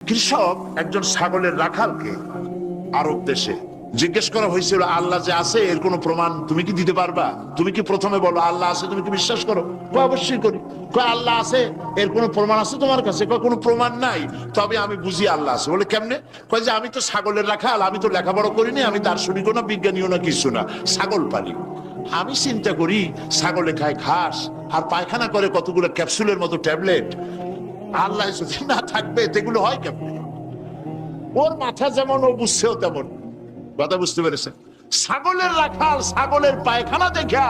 কৃষক একজন ছাগলের রাখালকে আরব দেশে জিজ্ঞেস করা হয়েছিল, আল্লাহ যে আছে এর কোনো প্রমাণ তুমি কি দিতে পারবা? তুমি কি প্রথমে বলো আল্লাহ আছে, তুমি কি বিশ্বাস করো? অবশ্যই করি। আল্লাহ আছে, এর কোনো প্রমাণ আছে তোমার কাছে? কোনো প্রমাণ নাই, তবে আমি বুঝি আল্লাহ আছে। বলে কেমনে? কয় যে আমি তো ছাগলের রাখাল, আমি তো লেখাপড়া করিনি, আমি দার্শনিকও না, বিজ্ঞানীও না, কিছু না, ছাগল পালি। আমি চিন্তা করি ছাগলে খায় ঘাস আর পায়খানা করে কতগুলো ক্যাপসুলের মতো ট্যাবলেট, আল্লাহ যদি না থাকবে এগুলো হয় কেমনে? ওর মাথা যেমন ও বুঝছেও তেমন। কথা বুঝতে পেরেছেন? ছাগলের রাখাল ছাগলের পায়খানা দেখা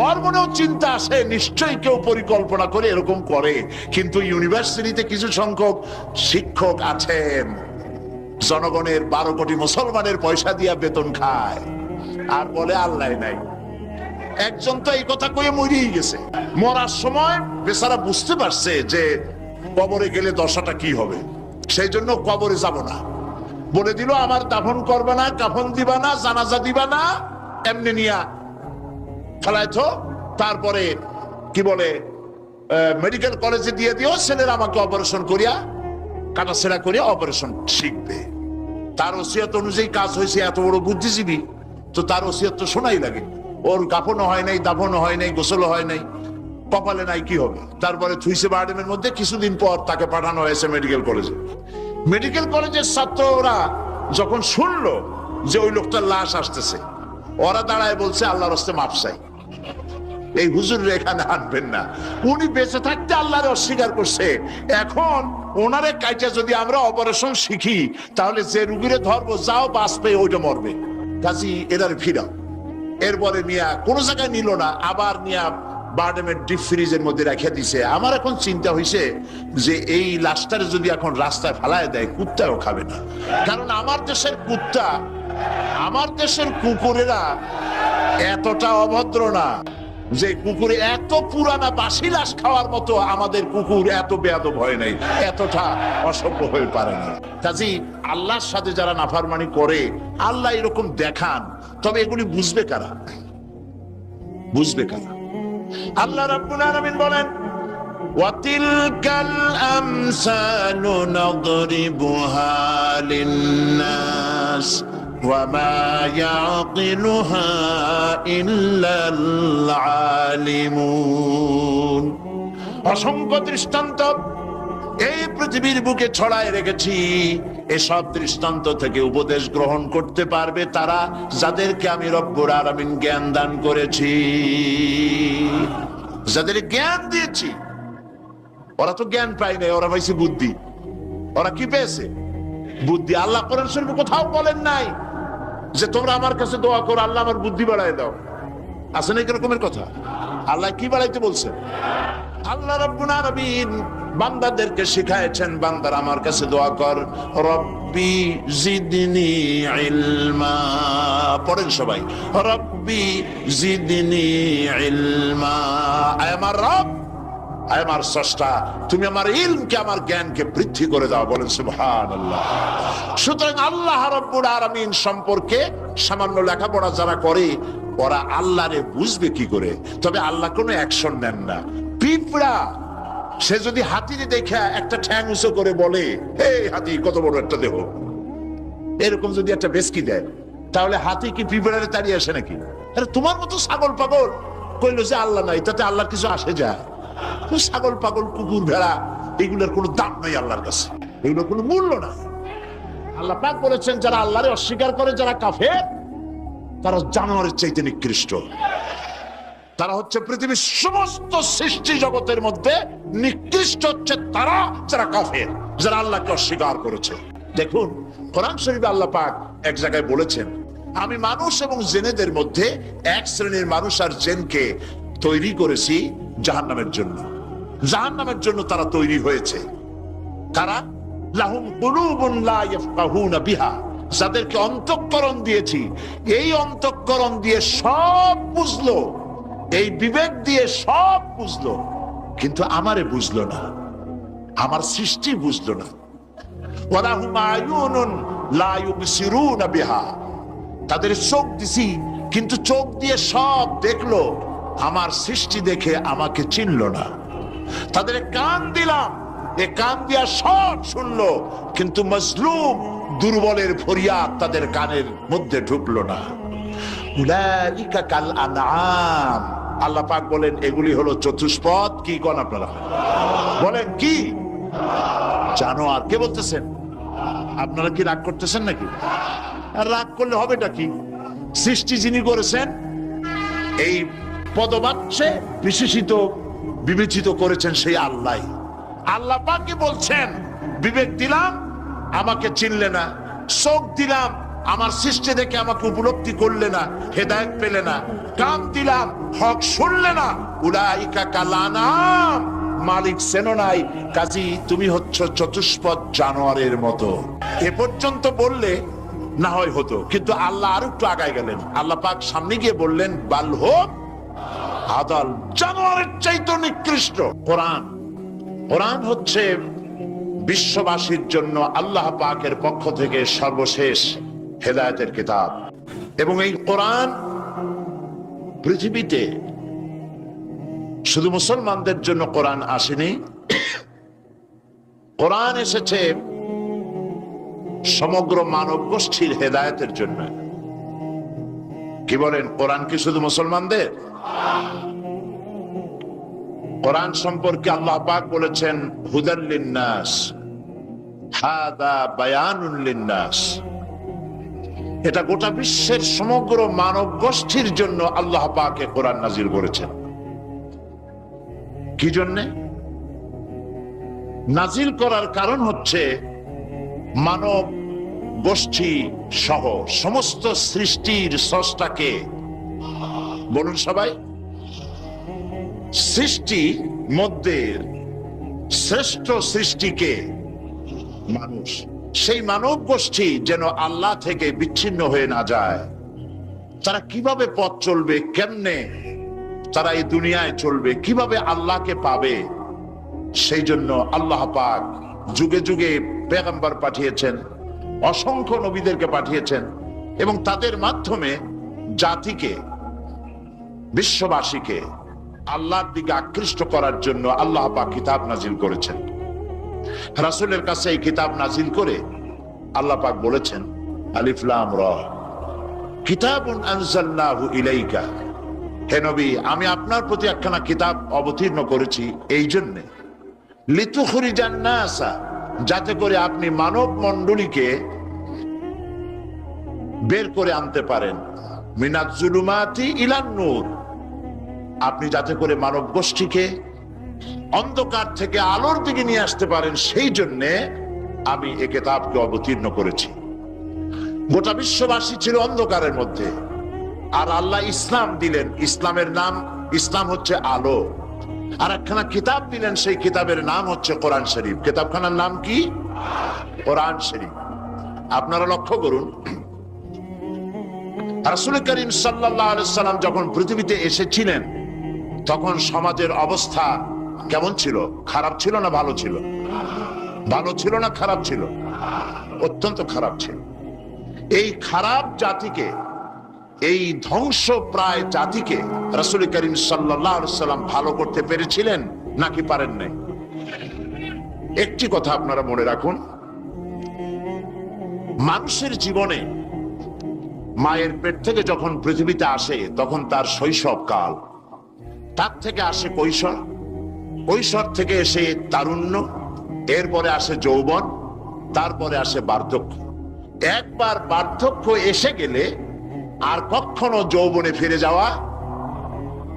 ওর মনেও চিন্তা আসে, নিশ্চয়ই কেউ পরিকল্পনা করে এরকম করে। কিন্তু ইউনিভার্সিটিতে কিছু সংখ্যক শিক্ষক আছেন জনগণের 12 কোটি মুসলমানের পয়সা দিয়া বেতন খায় আর বলে আল্লাহ নাই। একজন তো এই কথা কয়ে মরেই গেছে। মরার সময় বেচারা বুঝতে পারছে যে কবরে গেলে দশাটা কি হবে, সেই জন্য কবরে যাব না। বলে দিল আমার দাফন করবে না, কাফন দিবা না, জানাজা দিবা না, এমনি নিয়া ফেলাইতো। তারপরে কি বলে মেডিকেল কলেজে দিয়ে দিও, ছেলেরা আমাকে অপারেশন করিয়া কাটাছেড়া করিয়া অপারেশন শিখবে। তার ওসিয়ত অনুযায়ী কাজ হয়েছে। এত বড় বুদ্ধিজীবী, তো তার ওসিয়ত তো শোনাই লাগে। ওর কাফনও হয় নাই, দাফনও হয় নাই, গোসলও হয় নাই, কপালে নাই, কি হবে? তারপরে থুইছে বার্ডেমের মধ্যে। কিছুদিন পর তাকে পাঠানো হয়েছে মেডিকেল কলেজে। মেডিকেল কলেজের ছাত্ররা যখন শুনলো যে ওই লোকটার লাশ আসতেছে, ওরা দাঁড়ায় বলছে আল্লাহর রাস্তে মাপ চাই, এই হুজুর এখানে আনবেন না। উনি বেঁচে থাকতে আল্লাহর অস্বীকার করছে, এখন ওনারে কাইটা যদি আমরা অপারেশন শিখি তাহলে যে রুগীরে ধরবো যাও বাঁচবে ওইটা মরবে, কাজী এদারে ফিরাও। এরপরে নিয়া কোনো জায়গায় নিল না, আবার নিয়া বার্ডেমের ডিপ ফ্রিজের মধ্যে রেখে দিছে। আমার এখন চিন্তা হয়েছে যে এই লাশটারে যদি এখন রাস্তায় ফেলায় দেয় কুত্তাও খাবে না। কারণ আমার দেশের কুত্তা, আমার দেশের কুকুরেরা এতটা অভদ্র না যে কুকুরে এত পুরানা বাসি লাশ খাওয়ার মতো আমাদের কুকুর এত বেয়াদব হয় নাই, এতটা অসভ্য হয়ে পারে না। কাজী আল্লাহর সাথে যারা নাফরমানি করে আল্লাহ এরকম দেখান, তবে এগুলি বুঝবে কারা? বুঝবে কারা? আল্লাহ রাব্বুল আলামিন বলেন ওয়াতিলকাল আমসালু নাদরিবুহা লিন্নাস ওয়া মা ইয়াকিলুহা ইল্লাল আলিমুন। অসংখ্য দৃষ্টান্ত এই পৃথিবীর বুকে ছড়ায় রেখেছি। এসব দৃষ্টান্ত থেকে উপদেশ গ্রহণ করতে পারবে তারা যাদেরকে আমি রব্বুল আলামিন জ্ঞান দান করেছি, যাদের জ্ঞান দিয়েছি। ওরা তো জ্ঞান পায় নাই, ওরা পাইছে বুদ্ধি। ওরা কি পেয়েছে? বুদ্ধি। আল্লাহ কোরআন শরীফে কোথাও বলেন নাই যে তোমরা আমার কাছে দোয়া করো আল্লাহ আমার বুদ্ধি বাড়ায় দাও। আছে না এরকমের কথা? আল্লাহ কি বাড়াইতে বলছেন? আল্লাহ রাব্বুল আলামিন বান্দাদেরকে শিখায়েছেন, বান্দার আমার কাছে দোয়া কর, রব্বি জিদনি ইলমা। পড়েন সবাই, রব্বি জিদনি ইলমা। আয় আমার রব, আয় আমার স্রষ্টা, তুমি আমার ইলমকে, আমার জ্ঞানকে বৃদ্ধি করে দাও। বলেন সুবহানাল্লাহ। সুতরাং আল্লাহ রাব্বুল আলামিন সম্পর্কে সামান্য লেখাপড়া যারা করে ওরা আল্লাহরে বুঝবে কি করে? তবে আল্লাহ কোনো অ্যাকশন নেন না। পিঁপড়া সে যদি হাতিরে দেখা একটা ঠ্যাং উঁচু করে বলে এই হাতি কত বড় একটা দেহ, এরকম যদি একটা বেসকি দেয়, তাহলে হাতি কি পিঁপড়ারে তাড়িয়ে আসে নাকি? আরে তোমার মতো ছাগল পাগল কইলো যে আল্লাহ নাই, তাতে আল্লাহর কিছু আসে যায়? ছাগল পাগল কুকুর ভেড়া এগুলোর কোনো দাম নাই আল্লাহর কাছে, এগুলোর কোনো মূল্য না। আল্লাহ পাক বলেছেন যারা আল্লাহরে অস্বীকার করে, যারা কাফের, তারা জানোয়ারের চাইতে নিকৃষ্ট। তারা হচ্ছে পৃথিবীর সমস্ত সৃষ্টি জগতের মধ্যে নিকৃষ্ট হচ্ছে তারা, যারা কাফের, যারা আল্লাহকে অস্বীকার করেছে। দেখুন কোরআন শরীফে আল্লাহ পাক এক জায়গায় বলেছেন, আমি মানুষ এবং জিনেদের মধ্যে এক শ্রেণীর মানুষ আর জিনকে তৈরি করেছি জাহান্নামের জন্য। জাহান্নামের জন্য তারা তৈরি হয়েছে। কারা? লাহুম কুলুবুন লা ইয়াফকাহুনা বিহা, যাদেরকে অন্তঃকরণ দিয়েছি, এই অন্তঃকরণ দিয়ে সব বুঝলো, এই বিবেক দিয়ে সব বুঝলো, কিন্তু আমারে বুঝলো না, আমার সৃষ্টি বুঝলো না। ওয়ালাহুম আয়ুনুন লা ইউবসিরুনা বিহা, তাদের চোখ দিছি কিন্তু চোখ দিয়ে সব দেখলো, আমার সৃষ্টি দেখে আমাকে চিনলো না। তাদের কান দিলাম এ কান দিয়া সব শুনলো, কিন্তু মজলুম দুর্বলের ফরিয়াদ তাদের কানের মধ্যে ঢুকলো না। উলাইকা কাল আনআম, আল্লাহ পাক বলেন এগুলি হলো চতুষ্পদ। কি কোন আপনারা বলেন কি? জানোয়ার। কে বলতেছেন? আপনারা কি রাগ করতেছেন নাকি? আর রাগ করলে হবেটা কি? সৃষ্টি যিনি করেছেন, এই পদবাচ্যে বিশেষিত বিবেচিত করেছেন সেই আল্লাহ। আল্লাহ পাকই বলছেন বিবেক দিলাম, আমাকে চিনলে না, চোখ দিলাম, আমার সৃষ্টি দেখে আমাকে উপলব্ধি করলে না, হেদায়েত পেলে না, কান দিলাম, হক শুনলে না, উলাইকা কাল আনআম, মালিক চেনো নাই, কাজী তুমি হচ্ছ চতুষ্পদ জানোয়ারের মতো। এ পর্যন্ত বললে না হয় হতো, কিন্তু আল্লাহ আর একটু আগায় গেলেন। আল্লাহ পাক সামনে গিয়ে বললেন বাল হোক আদাল, জানোয়ারের চাইতে নিকৃষ্ট। কোরআন, কোরআন হচ্ছে বিশ্ববাসীর জন্য আল্লাহ পাকের পক্ষ থেকে সর্বশেষ হেদায়েতের কিতাব। এবং এই কোরআন পৃথিবীতে শুধু মুসলমানদের জন্য কোরআন আসেনি, কোরআন এসেছে সমগ্র মানব গোষ্ঠীর হেদায়েতের জন্য। কি বলেন? কোরআন কি শুধু মুসলমানদের? কোরআন সম্পর্কে আল্লাহ পাক বলেছেন হুদাল লিন্নাস, হাদা বায়ানুল লিন্নাস। এটা গোটা বিশ্বের সমগ্র মানব গোষ্ঠীর জন্য আল্লাহ পাক কোরআন নাজিল করেছেন। কি জন্যে নাজিল করার কারণ হচ্ছে মানব গোষ্ঠী সহ সমস্ত সৃষ্টির স্রষ্টাকে, বলুন সবাই, সৃষ্টি মধ্যে শ্রেষ্ঠ সৃষ্টিকে মানুষ, সেই মানব গোষ্ঠী যেন আল্লাহ থেকে বিচ্ছিন্ন হয়ে না যায়। তারা কিভাবে পথ চলবে, কেমনে তারা এই দুনিয়ায় চলবে, কিভাবে আল্লাহকে পাবে, সেই জন্য আল্লাহ পাক যুগে যুগে পেগম্বর পাঠিয়েছেন, অসংখ্য নবীদেরকে পাঠিয়েছেন, এবং তাদের মাধ্যমে জাতিকে, বিশ্ববাসীকে আল্লাহর দিকে আকৃষ্ট করার জন্য আল্লাহ পাক কিতাব নাজিল করেছেন। রাসূলের কাছে এই কিতাব নাজিল করে আল্লাহ পাক বলেছেন আলিফ লাম রা কিতাবুন আনজালনাহু ইলাইকা, হে নবী আমি আপনার প্রতি একখানা কিতাব অবতীর্ণ করেছি এই জন্য, লিতুখরিজান নাসা, যাতে করে আপনি মানব মণ্ডলীকে বের করে আনতে পারেন, মিনাজ জুলুমাতি ইলান নূর, আপনি যাতে করে মানব গোষ্ঠীকে অন্ধকার থেকে আলোর দিকে নিয়ে আসতে পারেন, সেই জন্য আমি এই কিতাবকে অবতীর্ণ করেছি। গোটা বিশ্ববাসী ছিল অন্ধকারের মধ্যে, আর আল্লাহ ইসলাম দিলেন, ইসলামের নাম, ইসলাম হচ্ছে আলো, আর একখানা কিতাব দিলেন, সেই কিতাবের নাম হচ্ছে কোরআন শরীফ। কিতাবখানার নাম কি? কোরআন শরীফ। আপনারা লক্ষ্য করুন, রাসূল করিম সাল্লাল্লাহু আলাইহি সাল্লাম যখন পৃথিবীতে এসেছিলেন তখন সমাজের অবস্থা কেমন ছিল? খারাপ ছিল না ভালো ছিল? ভালো ছিল না খারাপ ছিল? অত্যন্ত খারাপ ছিল। এই খারাপ জাতিকে, এই ধ্বংস প্রায় জাতিকে রাসূল করিম সাল্লাল্লাহু আলাইহি সাল্লাম ভালো করতে পেরেছিলেন নাকি পারেন নাই? একটি কথা আপনারা মনে রাখুন, মানুষের জীবনে মায়ের পেট থেকে যখন পৃথিবীতে আসে তখন তার শৈশব কাল, তার থেকে আসে কৈশোর, কৈশোর থেকে এসে তারুণ্য, এরপরে আসে যৌবন, তারপরে আসে বার্ধক্য। একবার বার্ধক্য এসে গেলে আর কখনো যৌবনে ফিরে যাওয়া,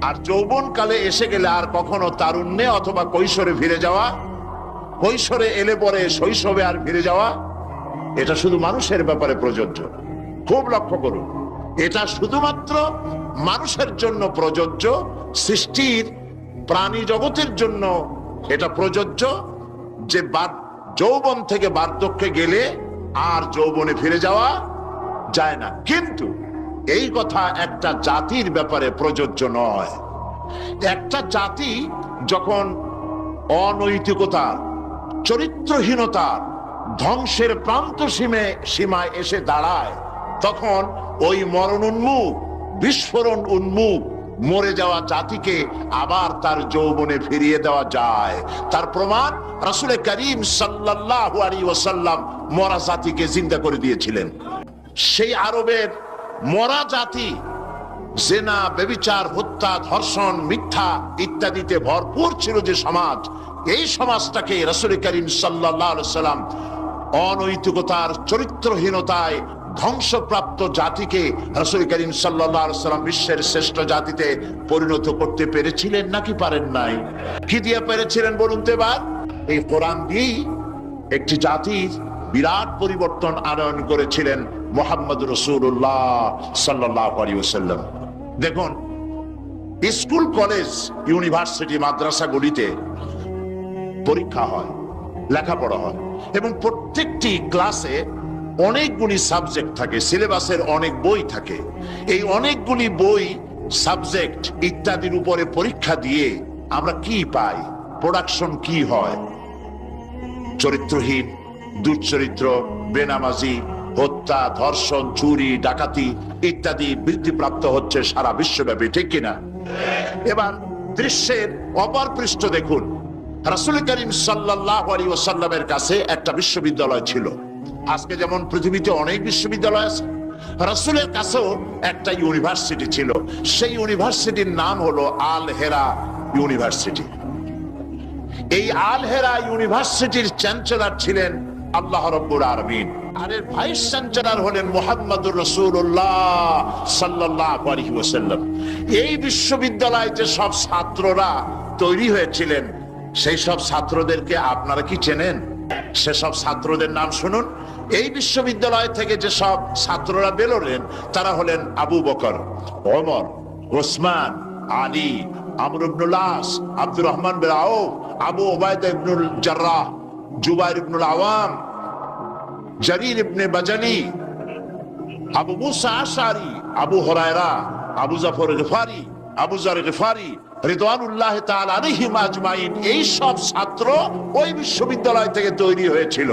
আর যৌবন কালে এসে গেলে আর কখনো তারুণ্যে অথবা কৈশোরে ফিরে যাওয়া, কৈশোরে এলে পরে শৈশবে আর ফিরে যাওয়া, এটা শুধু মানুষের ব্যাপারে প্রযোজ্য। খুব লক্ষ্য করুন, এটা শুধুমাত্র মানুষের জন্য প্রযোজ্য, সৃষ্টির প্রাণী জগতের জন্য এটা প্রযোজ্য যে যৌবন থেকে বার্ধক্যে গেলে আর যৌবনে ফিরে যাওয়া যায় না। কিন্তু এই কথা একটা জাতির ব্যাপারে প্রযোজ্য নয়। একটা জাতি যখন অনৈতিকতার, চরিত্রহীনতার, ধ্বংসের প্রান্ত সীমায় এসে দাঁড়ায়, তখন ওই মরণ উন্মুখ, বিস্ফোরণ উন্মুখ, মরে যাওয়া জাতিকে আবার তার যৌবনে ফিরিয়ে দেওয়া যায়। তার প্রমাণ রাসূল করিম সাল্লাল্লাহু আলাইহি ওয়াসাল্লাম মরা জাতিকে জিন্দা করে দিয়েছিলেন। সেই আরবের মরা জাতি জেনা, ব্যভিচার, হত্যা, ধর্ষণ, মিথ্যা ইত্যাদিতে ভরপুর ছিল যে সমাজ, এই সমাজটাকে রাসূল করিম সাল্লাল্লাহু আলাইহি ওয়াসাল্লাম অনৈতিকতার, চরিত্রহীনতায় ধ্বংসপ্রাপ্ত জাতিকে রাসূল করিম সাল্লাল্লাহু আলাইহি ওয়াসাল্লাম বিশ্বের শ্রেষ্ঠ জাতিতে পরিণত করতে পেরেছিলেন নাকি পারেন নাই? কি দিয়ে পেরেছিলেন বলুন তো এবার? এই কোরআন দিয়েই একটি জাতির বিরাট পরিবর্তন আনয়ন করেছিলেন মুহাম্মদ রাসূলুল্লাহ সাল্লাল্লাহু আলাইহি ওয়াসাল্লাম। দেখুন, স্কুল, কলেজ, ইউনিভার্সিটি, মাদ্রাসাগুলিতে পরীক্ষা হয়, লেখাপড়া হয় এবং প্রত্যেকটি ক্লাসে অনেকগুলি সাবজেক্ট থাকে, সিলেবাসের অনেক বই থাকে। এই অনেকগুলি বই, সাবজেক্ট ইত্যাদির উপরে পরীক্ষা দিয়ে আমরা কি পাই? প্রোডাকশন কি হয়? চরিত্রহীন, দুশ্চরিত্র, বেনামাজি, হত্যা, ধর্ষণ, চুরি, ডাকাতি ইত্যাদি বৃদ্ধিপ্রাপ্ত হচ্ছে সারা বিশ্বব্যাপী, ঠিক কিনা? এবার দৃশ্যের অপর পৃষ্ঠ দেখুন। রাসূল করিম সাল্লাল্লাহু আলাইহি ওয়াসাল্লামের কাছে একটা বিশ্ববিদ্যালয় ছিল। আজকে যেমন পৃথিবীতে অনেক বিশ্ববিদ্যালয় আছে, রাসূলের কাছেও একটা ইউনিভার্সিটি ছিল। সেই ইউনিভার্সিটির নাম হলো আল হেরা ইউনিভার্সিটি। এই আল হেরা ইউনিভার্সিটির চ্যান্সেলর ছিলেন আল্লাহ রাব্বুল আলামিন, আর এর ভাইস চ্যান্সেলর হলেন মুহাম্মদুর রাসূলুল্লাহ সাল্লাল্লাহু আলাইহি ওয়াসাল্লাম। এই বিশ্ববিদ্যালয়ে যে সব ছাত্ররা তৈরি হয়েছিলেন, সেই সব ছাত্রদেরকে আপনারা কি চেনেন? সেসব ছাত্রদের নাম শুনুন। এই বিশ্ববিদ্যালয় থেকে যে সব ছাত্ররা বেরোলেন, তারা হলেন আবু বকর, ওমর, ওসমান, আলী, আমর ইবনুল আস, আব্দুর রহমান বিন আউফ, আবু উবাইদা ইবনুল জাররাহ, জুবাইর ইবনুল আওয়াম, জারির ইবনে বাজালি, আবু মুসা আশআরী, আবু হুরায়রা, আবু জাফর গিফারি, আবু যার গিফারি রিদওয়ানুল্লাহ তাআলা আলাইহিম আজমাইন। এই সব ছাত্র ওই বিশ্ববিদ্যালয় থেকে তৈরি হয়েছিল।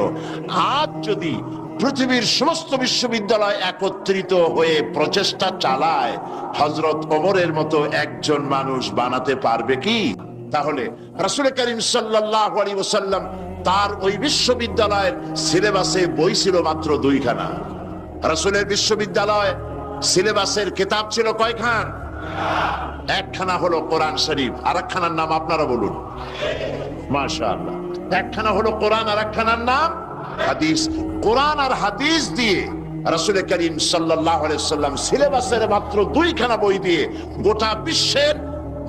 আজ যদি পৃথিবীর সমস্ত বিশ্ববিদ্যালয় একত্রিত হয়ে প্রচেষ্টা চালায়, হযরত ওমরের মতো একজন মানুষ বানাতে পারবে কি? তাহলে রাসূল করিম সাল্লাল্লাহু আলাইহি ওয়াসাল্লাম তার ওই বিশ্ববিদ্যালয়ের সিলেবাসে বই ছিল মাত্র 2খানা। রাসূলের বিশ্ববিদ্যালয় সিলেবাসের কিতাব ছিল কয়খান? একখানা হলো কোরআন শরীফ, আর একখানার নাম আপনারা বলুন। মাশাআল্লাহ, একখানা হলো কোরআন, আর একখানার নাম হাদিস। কোরআন আর হাদিস দিয়ে রাসূল করিম সাল্লাল্লাহু আলাইহি ওয়াসাল্লাম সিলেবাসের মাত্র 2খানা বই দিয়ে গোটা বিশ্বের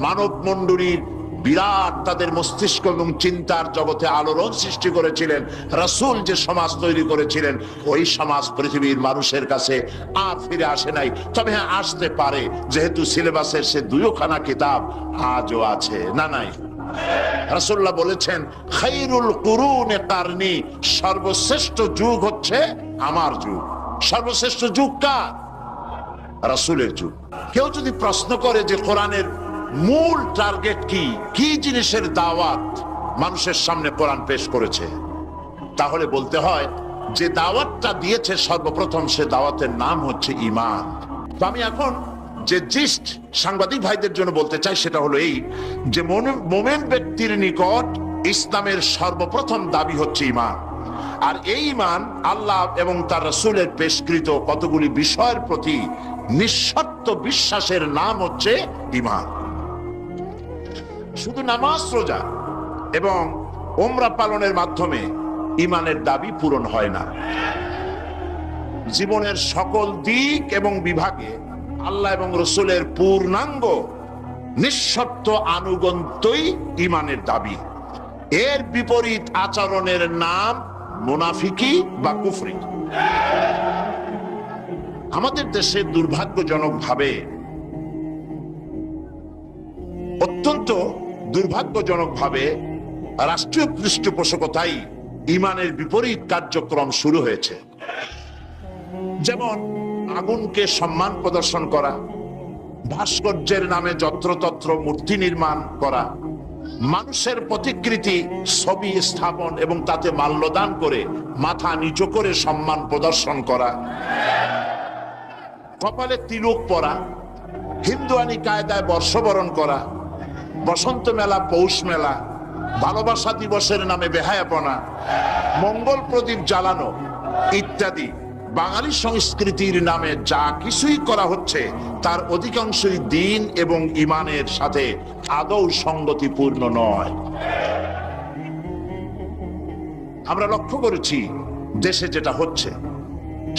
মানব মণ্ডলীর বিরাট তাদের মস্তিষ্ক এবং চিন্তার জগতে আলোড়ন সৃষ্টি করেছিলেন। রাসূল যে সমাজ তৈরি করেছিলেন, ওই সমাজ পৃথিবীর মানুষের কাছে আর ফিরে আসে নাই। তবে হ্যাঁ, আসতে পারে, যেহেতু সিলেবাসের সে 2খানা কিতাব আজও আছে। না নাই? রাসূলুল্লাহ বলেছেন, খায়রুল কুরুনে কারনি, সর্বশ্রেষ্ঠ যুগ হচ্ছে আমার যুগ। সর্বশ্রেষ্ঠ যুগ কার? রাসূলের যুগ। কেউ যদি প্রশ্ন করে যে কোরআনের মূল টার্গেট কি, কি জিনিসের দাওয়াত মানুষের সামনে কোরআন পেশ করেছে, তাহলে বলতে হয় যে দাওয়াতটা দিয়েছে সর্বপ্রথম, সে দাওয়াতের নাম হচ্ছে ঈমান। তো আমি এখন যে জিস্ট সাংবাদিক ভাইদের জন্য বলতে চাই সেটা হলো এই, যে মুমিন ব্যক্তির নিকট ইসলামের সর্বপ্রথম দাবি হচ্ছে ঈমান। আর এই ঈমান আল্লাহ এবং তার রাসূলের পেশকৃত কতগুলি বিষয়ের প্রতি নিঃশর্ত বিশ্বাসের নাম হচ্ছে ঈমান। শুধু নামাজ, রোজা এবং উমরা পালনের মাধ্যমে ঈমানের দাবি পূরণ হয় না। জীবনের সকল দিক এবং বিভাগে আল্লাহ এবং রাসূলের পূর্ণাঙ্গ নিঃশর্ত আনুগত্যই ঈমানের দাবি। এর বিপরীত আচরণের নাম মুনাফিকি বা কুফরি। আমাদের দেশে দুর্ভাগ্যজনকভাবে, অত্যন্ত দুর্ভাগ্যজনকভাবে রাষ্ট্রীয় পৃষ্ঠপোষকতায় ঈমানের বিপরীত কার্যক্রম শুরু হয়েছে। যেমন আগুনকে সম্মান প্রদর্শন করা, ভাস্কর্যের নামে যত্রতত্র মূর্তি নির্মাণ করা, মানুষের প্রতিকৃতি ছবি স্থাপন এবং তাতে মাল্যদান করে মাথা নিচু করে সম্মান প্রদর্শন করা, কপালে তিলক পরা, হিন্দুয়ানি কায়দায় বর্ষবরণ করা, বসন্ত মেলা, পৌষ মেলা, ভালোবাসা দিবসের নামে বেহায়াপনা, মঙ্গল প্রদীপ জ্বালানো ইত্যাদি বাঙালি সংস্কৃতির নামে যা কিছুই করা হচ্ছে তার অধিকাংশই দ্বীন এবং ঈমানের সাথে আদৌ সঙ্গতিপূর্ণ নয়। আমরা লক্ষ্য করেছি দেশে যেটা হচ্ছে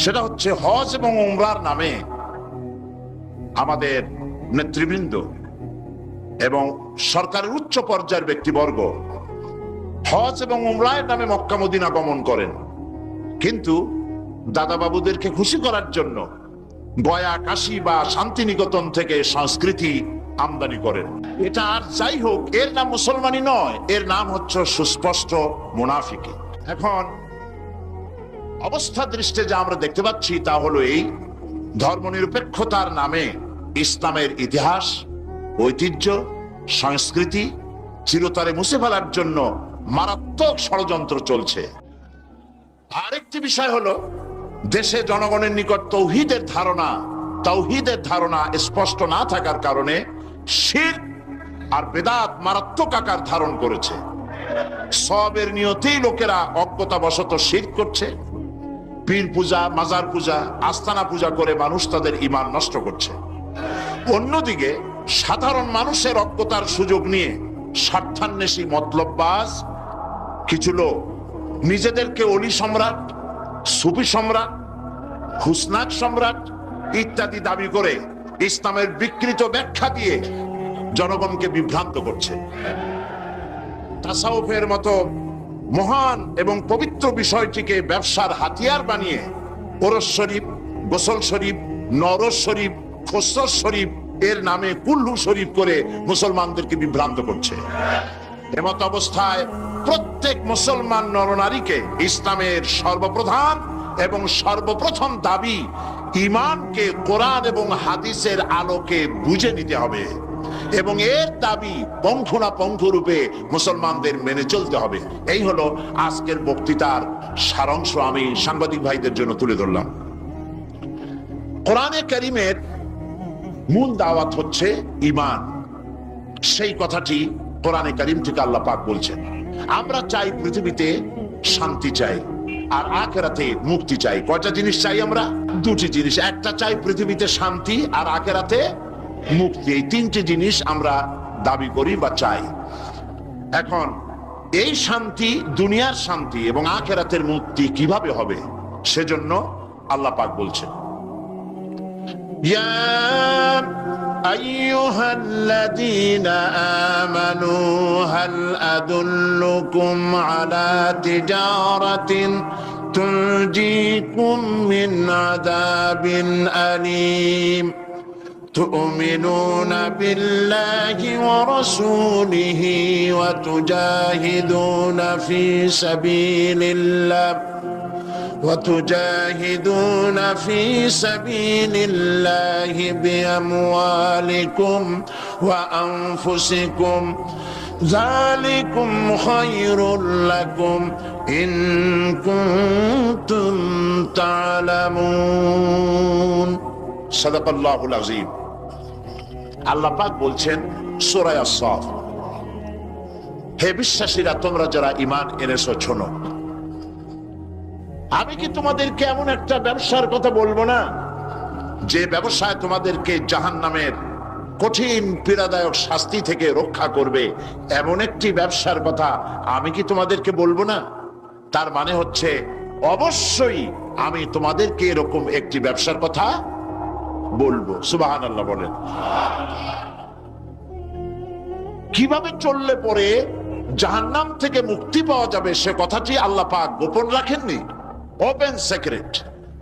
সেটা হচ্ছে হজ এবং উমরার নামে আমাদের নেতৃবৃন্দ এবং সরকারের উচ্চ পর্যায়ের ব্যক্তিবর্গ হজ এবং উমরার নামে মক্কা মদিনা গমন করেন, কিন্তু দাদা বাবুদেরকে খুশি করার জন্য গয়া, কাশী বা শান্তিনিকেতন থেকে সংস্কৃতি আমদানি করেন। এটা আর যাই হোক, এর নাম মুসলমানি নয়, এর নাম হচ্ছে সুস্পষ্ট মুনাফিকি। এখন অবস্থা দৃষ্টে যা আমরা দেখতে পাচ্ছি তা হলো এই, ধর্মনিরপেক্ষতার নামে ইসলামের ইতিহাস, ঐতিহ্য, সংস্কৃতি চিরতরে মুছে ফেলার জন্য মারাত্মক ষড়যন্ত্র চলছে। আরেকটি বিষয় হলো দেশে জনগণের নিকট তাওহীদের ধারণা স্পষ্ট না থাকার কারণে শিরক আর বেদাত মারাত্মক আকার ধারণ করেছে। সওয়াবের নিয়তেই লোকেরা অজ্ঞতাবশত শিরক করছে, পীর পূজা, মাজার পূজা, আস্তানা পূজা করে মানুষ তাদের ঈমান নষ্ট করছে। অন্যদিকে সাধারণ মানুষের অজ্ঞতার সুযোগ নিয়ে স্বার্থান্বেষী মতলববাজ কিছু লোক নিজেদেরকে অলি সম্রাট, সুফি সম্রাট, খুসনাক সম্রাট ইত্যাদি দাবি করে ইসলামের বিকৃত ব্যাখ্যা দিয়ে জনগণকে বিভ্রান্ত করছে। তাসাউফের মতো মহান এবং পবিত্র বিষয়টিকে ব্যবসার হাতিয়ার বানিয়ে ওরস শরীফ, গোসল শরীফ, নরস শরীফ, খসরস শরীফ এর নামে কুল্লু শরীফ করে মুসলমানদেরকে বিভ্রান্ত করছে। এমত অবস্থায় প্রত্যেক মুসলমান নরনারীকে ইসলামের সর্বপ্রধান এবং সর্বপ্রথম দাবি ঈমানকে কোরআন এবং হাদিসের আলোকে বুঝে নিতে হবে এবং এর দাবি পঙ্খুনাপঙ্খ রূপে মুসলমানদের মেনে চলতে হবে। এই হলো আজকের বক্তৃতার সারাংশ আমি সাংবাদিক ভাইদের জন্য তুলে ধরলাম। কোরআনে কারীমের মূল দাওয়াত হচ্ছে ঈমান। সেই কথাটি কোরআনে কারীম থেকে আল্লাহ পাক বলছেন। আমরা চাই পৃথিবীতে শান্তি চাই আর আখিরাতে মুক্তি চাই। কয়টা জিনিস চাই আমরা? দুটি জিনিস। একটা চাই পৃথিবীতে শান্তি আর আখিরাতে মুক্তি। এই তিনটি জিনিস আমরা দাবি করি বা চাই। এখন এই শান্তি, দুনিয়ার শান্তি এবং আখিরাতের মুক্তি কিভাবে হবে সেজন্য আল্লাহ পাক বলছেন, ইয়া আইয়ুহাল্লাযীনা আমানু হাল আদুল্লুকুম আলা তিজারাতিন তুনজিকুম মিন আযাবিন আলীম تؤمنون بالله ورسوله وتجاهدون في سبيل الله بأموالكم وأنفسكم ذلكم خير لكم إن كنتم تعلمون صدق الله العظيم। আল্লাহ পাক বলছেন সূরা আস-সাফ, হে বিশ্বাসীরা, তোমরা যারা ঈমান এনেছো শোনো, আমি কি তোমাদেরকে এমন একটা ব্যবসার কথা বলবো না যে ব্যবসায় তোমাদেরকে জাহান্নামের কঠিন পীড়াদায়ক শাস্তি থেকে রক্ষা করবে? এমন একটি ব্যবসার কথা আমি কি তোমাদেরকে বলবো না? তার মানে হচ্ছে অবশ্যই আমি তোমাদেরকে এরকম একটি ব্যবসার কথা বলবো। সুবহানাল্লাহ বলেন। কিভাবে চললে পরে জাহান্নাম থেকে মুক্তি পাওয়া যাবে সে কথাটি আল্লাহ পাক গোপন রাখেননি, ওপেন সিক্রেট।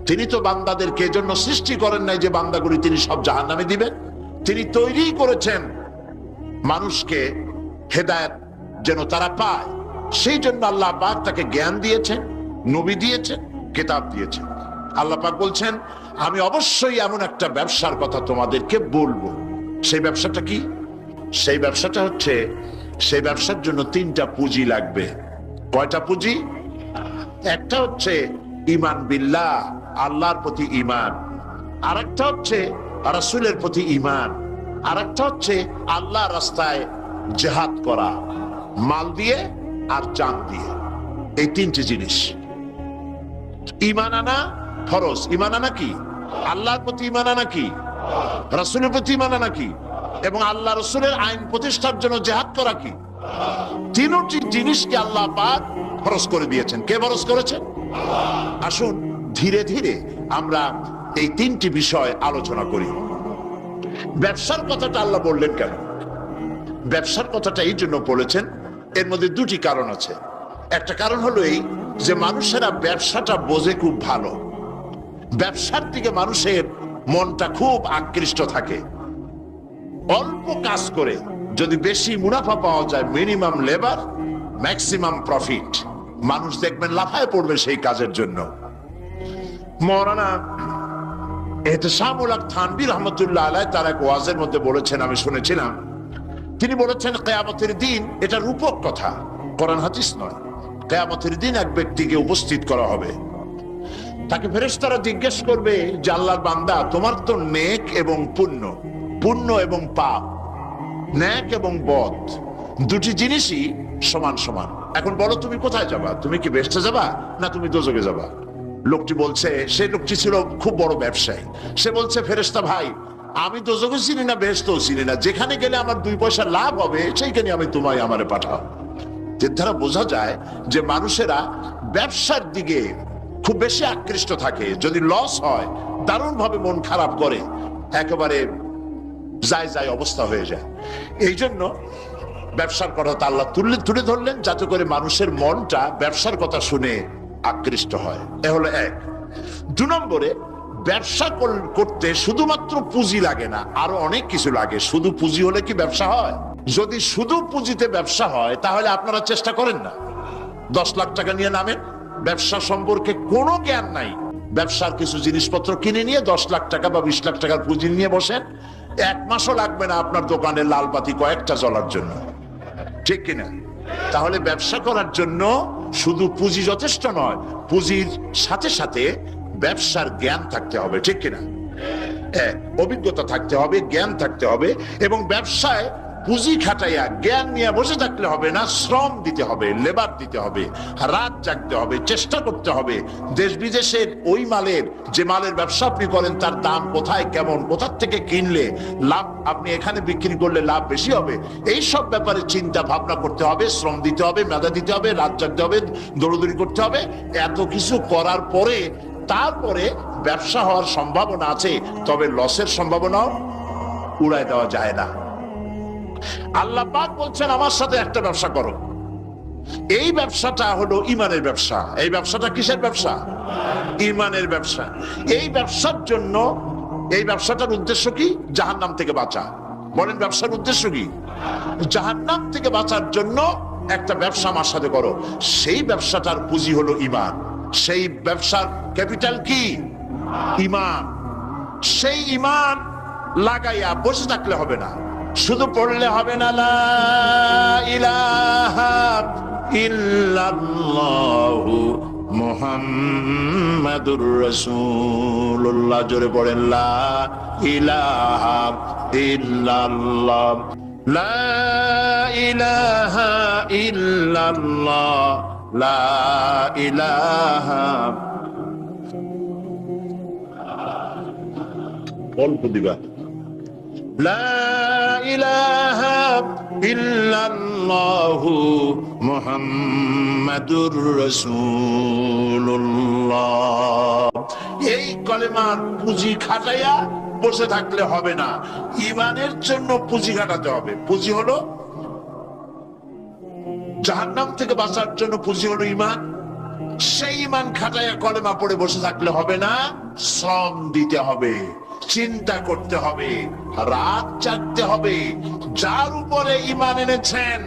তিনি তো বান্দাদেরকে এজন্য সৃষ্টি করেন নাই যে বান্দাগুলি তিনি সব জাহান্নামে দিবেন। তিনি তৈরি করেছেন মানুষকে হেদায়েত যেন তারা পায়, সেই জন্য আল্লাহ পাক তাকে জ্ঞান দিয়েছেন, নবী দিয়েছেন, কিতাব দিয়েছেন। আল্লাহ পাক বলছেন আমি অবশ্যই এমন একটা ব্যবসার কথা তোমাদেরকে বলবো। সেই ব্যবসাটা কি? সেই ব্যবসাটা হচ্ছে, সেই ব্যবসার জন্য তিনটা পুঁজি লাগবে। কয়টা পুঁজি? একটা হচ্ছে ঈমান বিল্লাহ, আল্লাহর প্রতি ঈমান। আরেকটা হচ্ছে রাসূলের প্রতি ঈমান। আর একটা হচ্ছে আল্লাহ রাস্তায় জিহাদ করা, মাল দিয়ে আর জান দিয়ে। এই তিনটি জিনিস। ঈমান আনা ফরজ। ঈমান আনা কি? আল্লাহর প্রতি ঈমান আনা কি? রাসূলের প্রতি ঈমান আনা কি? এবং আল্লাহ রাসূলের আইন প্রতিষ্ঠার জন্য জিহাদ করা কি? তিনটি জিনিসকে আল্লাহ পাক ফরজ করে দিয়েছেন। কে ফরজ করেছেন? আসুন ধীরে ধীরে আমরা এই তিনটি বিষয় আলোচনা করি। ব্যবসার কথাটা আল্লাহ বললেন কেন? ব্যবসার কথাটা এই জন্য বলেছেন, এর মধ্যে দুটি কারণ আছে। একটা কারণ হলো এই যে মানুষেরা ব্যবসাটা বোঝে খুব ভালো, ব্যবসার দিকে মানুষের মনটা খুব আকৃষ্ট থাকে। অল্প কাজ করে যদি বেশি মুনাফা পাওয়া যায়, মিনিমাম লেবার ম্যাক্সিমাম প্রফিট, মানুষ দেখবেন লাফায় পড়বে সেই কাজের জন্য। মাওলানা এহতেশামুল হক থানভী রহমতুল্লাহ আলাইহি তার এক ওয়াজের মধ্যে বলেছেন, আমি শুনেছিলাম, তিনি বলেছেন কিয়ামতের দিন, এটা রূপক কথা, কোরআন হাদিস নয়। কিয়ামতের দিন এক ব্যক্তিকে উপস্থিত করা হবে, তাকে ফেরেশতারা জিজ্ঞেস করবে যে আল্লাহর বান্দা, তোমার তো নেক এবং পুণ্য, পুণ্য এবং পাপ, নেক এবং বদ দুটি জিনিসই সমান সমান। এখন বলো তুমি কোথায় যাবা? তুমি কি বেহেশতে যাবা না তুমি দোজখে যাবা? লোকটি বলছে, সেই লোকটি ছিল খুব বড় ব্যবসায়ী, সে বলছে ফেরেশতা ভাই, আমি দোজখও চিনি না বেহেশতও চিনি না, যেখানে গেলে আমার 2 পয়সা লাভ হবে সেইখানে আমি তোমায় আমারে পাঠাও। এর দ্বারা বোঝা যায় যে মানুষেরা ব্যবসার দিকে খুব বেশি আকৃষ্ট থাকে। যদি লস হয় দারুণ ভাবে মন খারাপ করে, একেবারে যায় অবস্থা হয়ে যায়। এই জন্য ব্যবসার কথা আল্লাহ তুলে ধরলেন যাতে করে মানুষের মনটা ব্যবসার কথা শুনে আকৃষ্ট হয়। এ হলো এক। 2 নম্বরে, ব্যবসা করতে শুধুমাত্র পুঁজি লাগে না, আরো অনেক কিছু লাগে। শুধু পুঁজি হলে কি ব্যবসা হয়? যদি শুধু পুঁজিতে ব্যবসা হয় তাহলে আপনারা চেষ্টা করেন না, 10 লাখ টাকা নিয়ে নামেন, ব্যবসা সম্পর্কে কোনো জ্ঞান নাই, ব্যবসার কিছু জিনিসপত্র কিনে নিয়ে 10 লাখ টাকা বা 20 লাখ টাকার পুঁজি নিয়ে বসেন, 1 মাসও লাগবে না আপনার দোকানে লাল বাতি কয়েকটা জ্বলার জন্য, ঠিক কিনা? তাহলে ব্যবসা করার জন্য শুধু পুঁজি যথেষ্ট নয়, পুঁজির সাথে সাথে ব্যবসার জ্ঞান থাকতে হবে, ঠিক কিনা? অভিজ্ঞতা থাকতে হবে, জ্ঞান থাকতে হবে। এবং ব্যবসায় পুঁজি খাটাইয়া জ্ঞান নিয়ে বসে থাকলে হবে না, শ্রম দিতে হবে, লেবার দিতে হবে, রাত জাগতে হবে, চেষ্টা করতে হবে। দেশ বিদেশের ওই মালের, যে মালের ব্যবসা আপনি করেন তার দাম কোথায়, কেমন, কোথা থেকে কিনলে লাভ, আপনি এখানে বিক্রি করলে লাভ বেশি হবে, এই সব ব্যাপারে চিন্তা ভাবনা করতে হবে, শ্রম দিতে হবে, মেধা দিতে হবে, রাত জাগতে হবে, দৌড়দৌড়ি করতে হবে। এত কিছু করার পরে তারপরে ব্যবসা হওয়ার সম্ভাবনা আছে, তবে লসের সম্ভাবনাও উড়ায় দেওয়া যায় না। আল্লাহ পাক বলছেন আমার সাথে একটা ব্যবসা করো। এই ব্যবসাটা হলো ঈমানের ব্যবসা। এই ব্যবসাটা কিসের ব্যবসা? ঈমানের ব্যবসা। এই ব্যবসার জন্য, এই ব্যবসাটার উদ্দেশ্য কি? জাহান্নাম থেকে বাঁচা। বলেন ব্যবসার উদ্দেশ্য কি? জাহান্নাম থেকে বাঁচার জন্য একটা ব্যবসা আমার সাথে করো। সেই ব্যবসাটার পুঁজি হলো ঈমান। সেই ব্যবসার ক্যাপিটাল কি? ঈমান। সেই ঈমান লাগাইয়া বসে থাকলে হবে না, শুধু পড়লে হবে না লা ইলাহা ইল্লাল্লাহু মুহাম্মাদুর রাসূলুল্লাহ। জোরে পড়েন লা ইলাহা ইল্লাল্লাহ, লা ইলাহা ইল্লাল্লাহ, লা ইলাহা। অল্প দিবা, লা ইলাহা ইল্লাল্লাহু মুহাম্মাদুর রাসূলুল্লাহ। এই কলেমার পুঁজি খাটাইয়া বসে থাকলে হবে না, ঈমানের জন্য পুঁজি খাটাতে হবে। পুঁজি হলো জাহান্নাম থেকে বাঁচার জন্য, পুঁজি হলো ঈমান। সেই ঈমান খাটাইয়া কলেমা পড়ে বসে থাকলে হবে না, শ্রম দিতে হবে, চিন্তা করতে হবে, রাত জাগতে হবে। যার উপরে ঈমান এনেছেন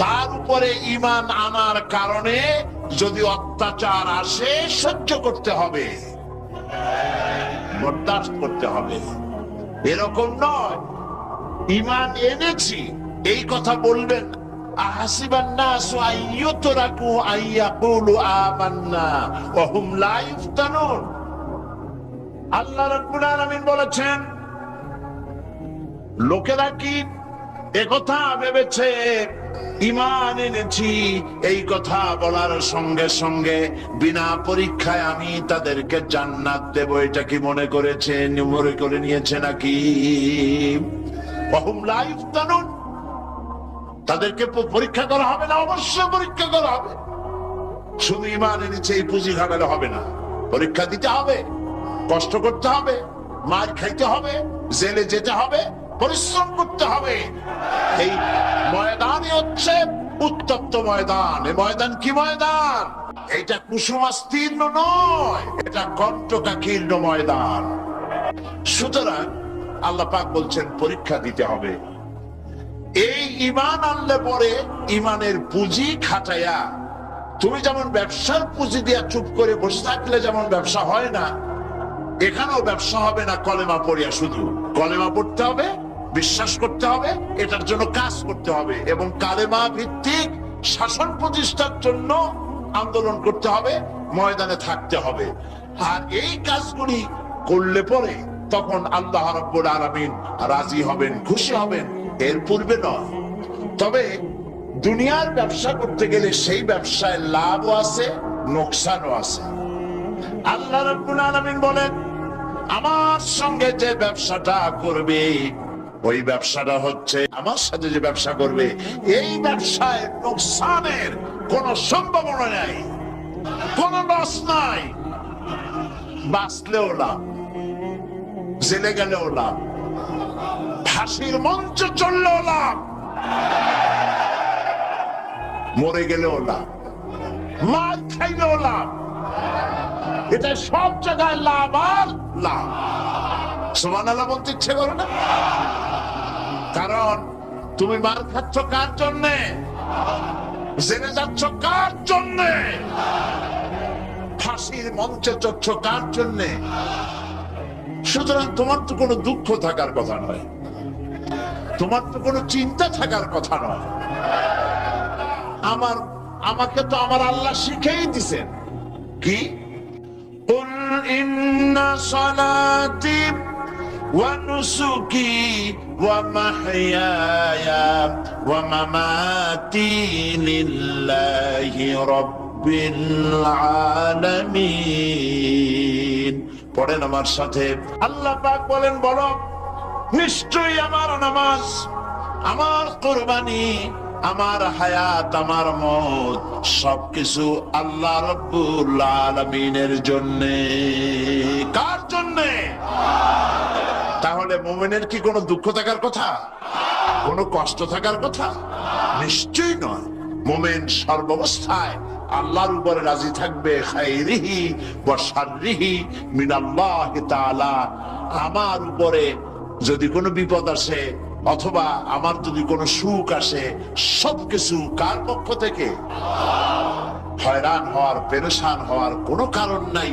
তার উপরে ঈমান আনার কারণে যদি অত্যাচার আসে সহ্য করতে হবে, বরদাস্ত করতে হবে। এরকম নয় ঈমান এনেছি এই কথা বলবেন, আহাসিবান নাসু আইয়ুতরাকু আইয়াকুলু আমান্না ওয়া হুম লা ইফতানুন। আল্লাহ রাব্বুল আলামিন বলেছেন, লোকেরা কি একথা ভেবেছে ঈমান এনেছি এই কথা বলার সঙ্গে সঙ্গে বিনা পরীক্ষায় আমি তাদেরকে জান্নাত দেব, এটা কি মনে করেছে, মনে করে নিয়েছে নাকি? ওয়াহুম লা ইফতানুন, তাদেরকে পরীক্ষা করা হবে না? অবশ্যই পরীক্ষা করা হবে। শুধু ঈমান এনেছে এই পুঁজি ঘাটালে হবে না, পরীক্ষা দিতে হবে, কষ্ট করতে হবে, মার খাইতে হবে, জেলে যেতে হবে, পরিশ্রম করতে হবে। এই ময়দানই হচ্ছে উত্তপ্ত ময়দান। এই ময়দান কি ময়দান? এটা কুসুমাস্তীর্ণ নয়, এটা কণ্টকাকীর্ণ ময়দান। সুতরাং আল্লাহ পাক বলছেন পরীক্ষা দিতে হবে। এই ঈমান আনলে পরে ঈমানের পুঁজি খাটাইয়া, তুমি যেমন ব্যবসার পুঁজি দিয়া চুপ করে বসে থাকলে যেমন ব্যবসা হয় না, এখানেও ব্যবসা হবে না কলেমা পড়িয়া। শুধু কলেমা পড়তে হবে, বিশ্বাস করতে হবে, এটার জন্য কাজ করতে হবে এবং কালেমা ভিত্তিক শাসন প্রতিষ্ঠার জন্য আন্দোলন করতে হবে, ময়দানে থাকতে হবে। আর এই কাজগুলি করলে পরে তখন আল্লাহ রাব্বুল আলামিন রাজি হবেন, খুশি হবেন, এর পূর্বে নয়। তবে দুনিয়ার ব্যবসা করতে গেলে সেই ব্যবসায় লাভও আছে, নোকসানও আছে। আল্লাহ রাব্বুল আলামিন বলেন, আমার সঙ্গে যে ব্যবসাটা করবে, ওই ব্যবসাটা হচ্ছে আমার সাথে যে ব্যবসা করবে, এই ব্যবসায় নোকসানের কোন সম্ভাবনা নাই, কোন লস নাই। বাঁচলেও লাভ, জেলে গেলেও লাভ, ফাঁসির মঞ্চে চললেও লাভ, মরে গেলেও লাভ, মার খাইলেও লাভ। এটা সব জায়গায় লাভ আর লাভ। সুবহানাল্লাহ বলতে ইচ্ছে করে না? কারণ তুমি মার খাচ্ছ কার জন্যে? জেনে যাচ্ছ কার জন্যে? ফাঁসির মঞ্চে চড়ছ কার জন্যে? সুতরাং তোমার তো কোনো দুঃখ থাকার কথা নয়, তোমার তো কোনো চিন্তা থাকার কথা নয়। আমাকে তো আমার আল্লাহ শিখেই দিছেন কি, কুল ইন্না সালাতি ওয়া নুসুকি ওয়া মাহইয়ায়া ওয়া মামাতি লিল্লাহি রাব্বিল আলামিন। পড়েন আমার সাথে। আল্লাহ পাক বলেন, বলো নিশ্চয়ই আমার নামাজ, আমার কুরবানি, আমার হায়াত, আমার মত সবকিছু আল্লাহ রাব্বুল আলামিনের জন্য। কার জন্য? তাহলে মুমিনের কি কোনো দুঃখ থাকার কথা, কোনো কষ্ট থাকার কথা? নিশ্চয়ই নয়। মুমিন সর্বাবস্থায় আল্লাহর উপরে রাজি থাকবে, খাইরিহি ওয়া শাররিহি মিনাল্লাহি তাআলা। আমার উপরে যদি কোনো বিপদ আসে অথবা আমার যদি কোনো সুখ আসে, সবকিছু কার পক্ষ থেকে? হয়রান হওয়ার, পেরেশান হওয়ার কোনো কারণ নাই।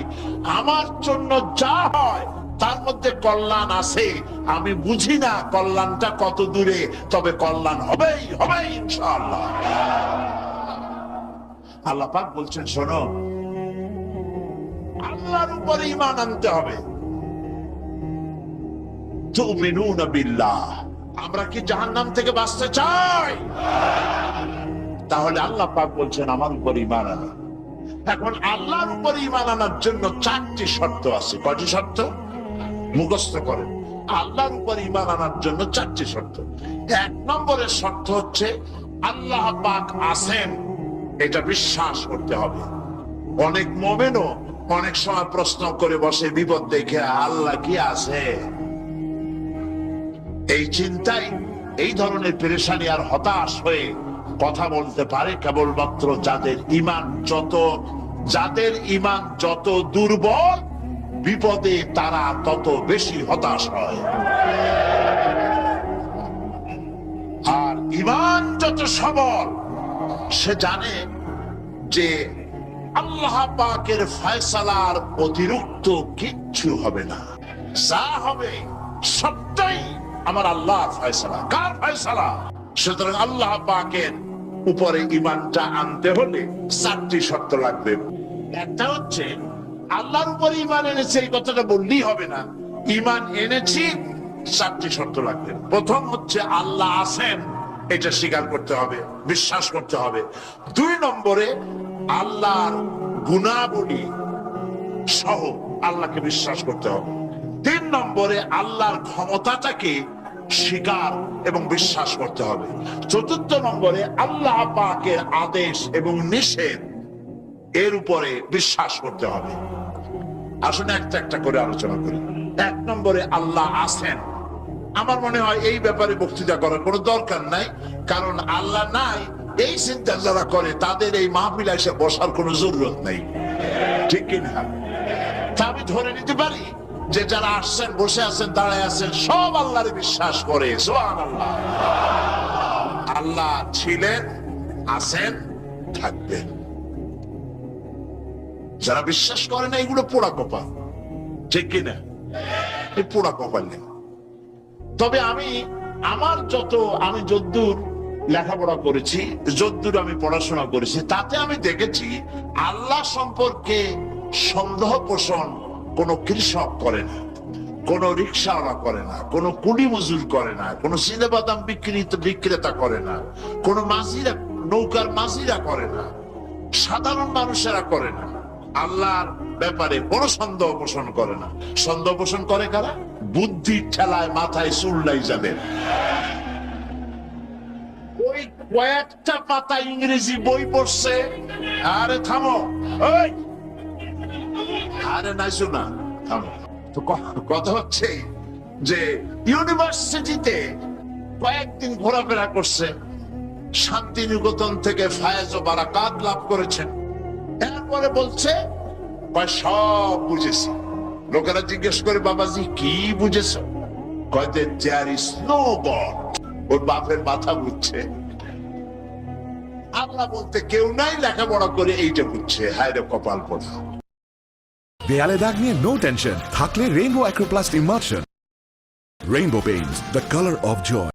আমার জন্য যা হয় তার মধ্যে কল্যাণ আছে। আমি বুঝি না কল্যাণটা কত দূরে, তবে কল্যাণ হবেই হবে ইনশাআল্লাহ। আল্লাহ পাক বলছেন, শোনো, আল্লাহর উপরে ঈমান আনতে হবে। তুমিনুনা বিল্লাহ। আমরা কি জাহান্নাম থেকে বাঁচতে চাই? তাহলে আল্লাহ পাক বলছেন আমার উপর ঈমান আনো। এখন আল্লাহর উপর ঈমান আনার জন্য 4টি শর্ত আছে। কয়টি শর্ত? মুখস্থ করেন। আল্লাহর উপর ঈমান আনার জন্য 4টি শর্ত। 1 নম্বরের শর্ত হচ্ছে আল্লাহ পাক আছেন, এটা বিশ্বাস করতে হবে। অনেক মুমিনও অনেক সময় প্রশ্ন করে বসে বিপদ দেখে, আল্লাহ কি আছে? এই চিন্তায় এই ধরনের পেরেশানি আর হতাশ হয়ে কথা বলতে পারে কেবলমাত্র যাদের ঈমান যত দুর্বল, বিপদে তারা তত বেশি হতাশ হয়। আর ঈমান যত সবল, সে জানে যে আল্লাহ পাকের ফয়সালার অতিরিক্ত কিচ্ছু হবে না, যা হবে সবটাই আমার আল্লাহর ফয়সালা। কার ফয়সালা? সুতরাং আল্লাহ পাকের উপরে ঈমানটা আনতে হলে 4টি শর্ত লাগবে। একটা হচ্ছে আল্লাহর উপরে ঈমান এনেছে, এই কথাটা বললেই হবে না। ঈমান এনেছি চারটি শর্ত লাগবে। প্রথম হচ্ছে আল্লাহ আছেন, এটা স্বীকার করতে হবে, বিশ্বাস করতে হবে। 2 নম্বরে আল্লাহর গুণাবলী সহ আল্লাহকে বিশ্বাস করতে হবে। 3 নম্বরে আল্লাহর ক্ষমতাটাকে স্বীকার এবং বিশ্বাস করতে হবে। 4 নম্বরে আল্লাহ পাকের আদেশ এবং নিষেধ এর উপরে বিশ্বাস করতে হবে। আসুন একটা একটা করে আলোচনা করি। 1 নম্বরে আল্লাহ আছেন। আমার মনে হয় এই ব্যাপারে বক্তৃতা করার কোনো দরকার নাই, কারণ আল্লাহ নাই এই চিন্তা যারা করে তাদের এই মাহফিলে এসে বসার কোনো জরুরত নেই, ঠিক কিনা? তা আমি ধরে নিতে পারি যে যারা আসছেন, বসে আছেন, দাঁড়ায় আছেন, সব আল্লাহরে বিশ্বাস করে। সুবহানাল্লাহ। আল্লাহ ছিলেন, আছেন, থাকবেন। যারা বিশ্বাস করে না এগুলো পোড়া কপাল, ঠিক কিনা? এই পোড়া কপাল নেই। তবে আমি যদ্দূর লেখাপড়া করেছি, যদ্দূর আমি পড়াশোনা করেছি, তাতে আমি দেখেছি আল্লাহ সম্পর্কে সন্দেহ পোষণ কোন কৃষক করে না, কোন রিক্সাওয়ালা করে না, কোন কুলি মজুর করে না, কোন চিনেবাদাম বিক্রেতা করে না, কোন মাঝিরা, নৌকার মাঝিরা করে না, সাধারণ মানুষেরা করে না। আল্লাহর ব্যাপারে কোন সন্দেহ পোষণ করে না। সন্দেহ পোষণ করে কারা? বুদ্ধির ঠেলায় মাথায় চুললাই যাবে। ওই কয়েকটা পাতা ইংরেজি বই পড়ছে, আরে থামো, ওই আরে নাই শোনা, থামো। তো কথা হচ্ছে যে ইউনিভার্সিটিতে কয়েকদিন ঘোরাফেরা করছে, শান্তিনিকেতন থেকে ফায়েজ ও বারাকাত লাভ করেছেন। এরপরে বলছে সব বুঝেছি। লোকেরা জিজ্ঞেস করে, বাবাজি কি বুঝেছ? কয়তে দেয়ার ইজ নো গড। ওর বাপের মাথা বুঝছে। আল্লাহ বলতে কেউ নাই, লেখাপড়া করে এইটা বুঝছে। হায় রে কপাল পোড়া। দেয়ালে দাগ নিয়ে নো টেনশন, থাকলে Rainbow Acroplast emulsion. Rainbow Paints, the colour of Joy.